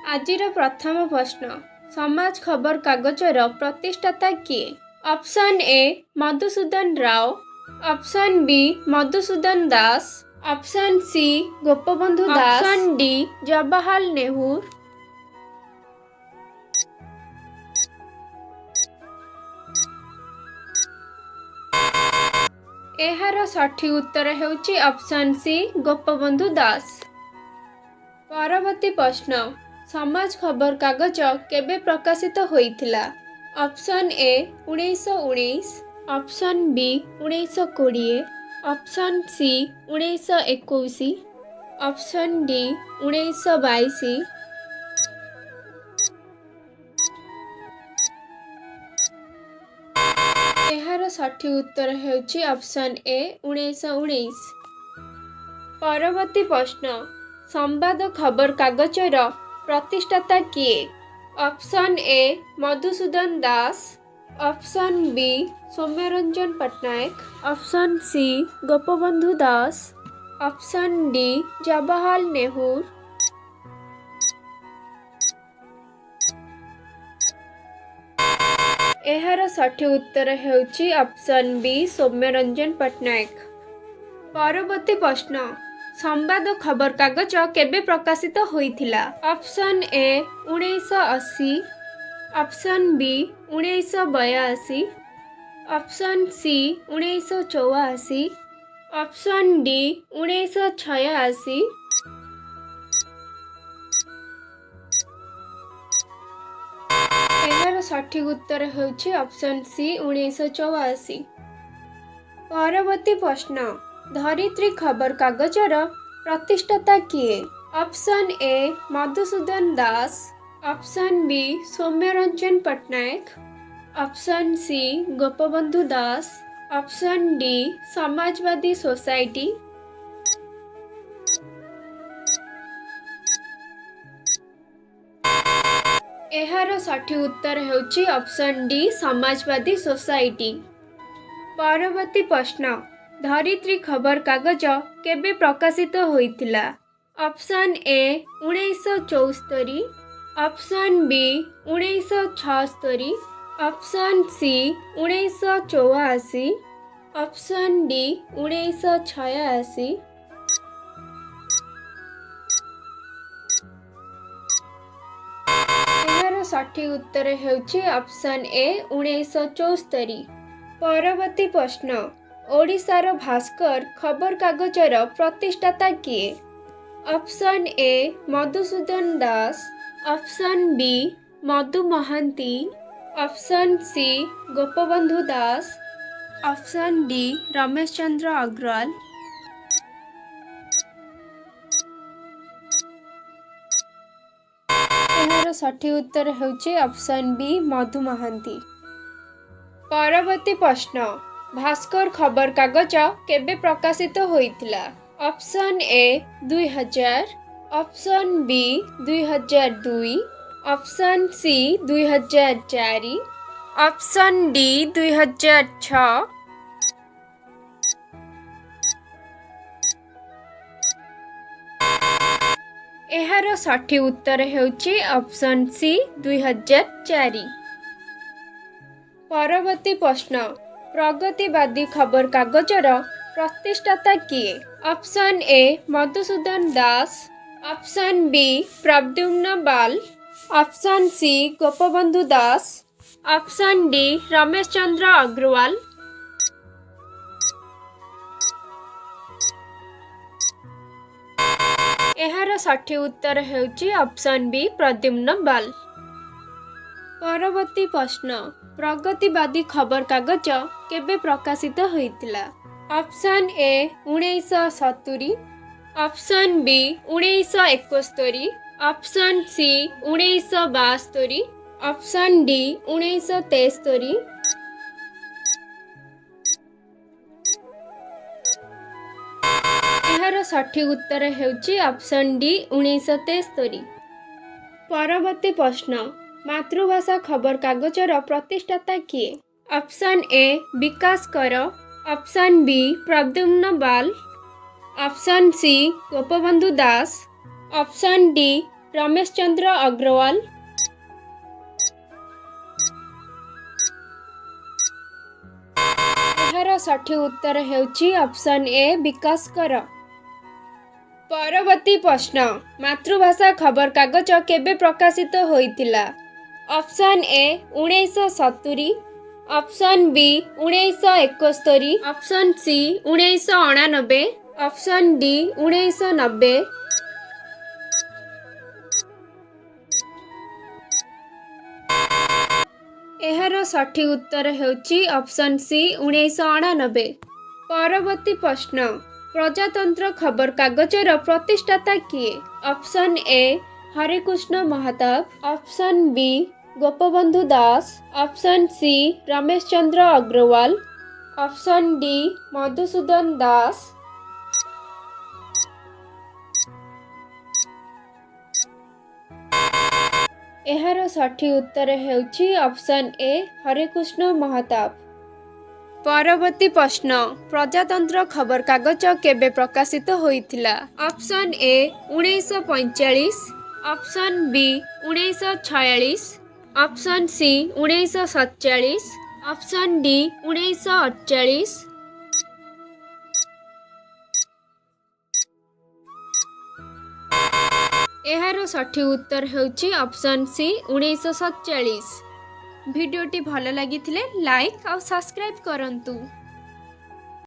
आजिर प्रथम प्रश्न समाज खबर कागजर प्रतिष्ठाता किए? Option A Madhusudan Rao, option B Madhusudan Das, option C Gopabandhu Das, option D Jawaharlal Nehru. एहार सठिक उत्तर हेउची ऑप्शन सी गोपबंधु दास। परवर्ती प्रश्न समाज खबर कागज केबे प्रकाशित होइथिला? Option A 1919, option B 1920, option C 1921, option D 1922। एहार सठिक उत्तर हेउची ऑप्शन ए 1919। परवर्ती प्रश्न संवाद खबर कागजर प्रतिष्ठाता किए? Option A Madhusudan Das, option B Soumyaranjan Pattanayak, option C Gopabandhu Das, option D Jawaharlal Nehru. एहार सठिक उत्तर हेउची ऑप्शन बी सौम्यरंजन पट्टनायक। परवर्ती प्रश्न संवाद खबर कागज केबे प्रकाशित होइथिला? Option A 1980, option B 1982, option C 1984, option D 1986। एहार सठिक उत्तर हेउची ऑप्शन सी 1984। परवर्ती प्रश्न धरित्री खबर कागजर प्रतिष्ठाता किए? Option A Madhusudan Das, option B Soumyaranjan Pattanayak, option C Gopabandhu Das, option D Samajwadi society. एहार सठिक उत्तर हेउची ऑप्शन डी समाजवादी सोसाइटी। परवर्ती प्रश्न धरित्री खबर कागज केबे प्रकाशित होइथिला? Option A 1974, option B 1976, option C 1984, option D 1986। एहार सठिक उत्तर हेउची ऑप्शन ए 1974। परवर्ती प्रश्न ओडिशार भास्कर खबर कागजर प्रतिष्ठाता किए? Option A Madhusudan Das, option B Madhu Mahanty, option C Gopabandhu Das, option D Ramesh Chandra Agarwal. एहार सठिक उत्तर हेउची ऑप्शन बी मधु महांती। परवर्ती प्रश्न भास्कर खबर कागज केबे प्रकाशित होइथिला? Option A 2000, option B 2002, option C 2004, option D 2006। एहार सठिक उत्तर हेउची ऑप्शन सी 2004। परवर्ती प्रश्न प्रगतिवादी खबर कागजर प्रतिष्ठाता किए? Option A Madhusudan Das, option B Pradyumna Bal, option C Gopabandhu Das, option D Ramesh Chandra Agarwal. एहार सठिक उत्तर हेउची ऑप्शन बी प्रद्युम्न बाल। परवर्ती प्रश्न प्रगतिवादी खबर कागज केबे प्रकाशित होइथिला? Option A 1970, option B 1971, option C 1972, option D 1973। एहार सठिक उत्तर हेउची ऑप्शन डी 1973। परवर्ती प्रश्न मातृभाषा खबर कागजर प्रतिष्ठाता किए? ऑप्शन ए विकास कर, option B Pradyumna Bal, option C Gopabandhu Das, option D Ramesh Chandra Agarwal. एहार सठिक उत्तर हेउची ऑप्शन ए विकास कर। परवर्ती प्रश्न मातृभाषा खबर कागज केबे प्रकाशित होइतिला? Option A 1970, option B 1971, option C 1989, option D 1990। एहार सठिक उत्तर हेउची ऑप्शन सी 1989। परवर्ती प्रश्न प्रजातंत्र खबर कागजर प्रतिष्ठाता किए? Option A Harekrushna Mahtab, option B Gopabandhu Das, option C Ramesh Chandra Agarwal, option D Madhusudan Das. एहार सठिक उत्तर हेउची ऑप्शन ए हरिकृष्ण महताब। परवर्ती प्रश्न प्रजातंत्र खबर कागज केबे प्रकाशित होइतिला? Option A 1945, option B 1946, option C 1947, option D 1948। एहार सठिक उत्तर हेउची ऑप्शन सी 1947। भिडियोटी भल लगी लाइक और सब्सक्राइब करंतु।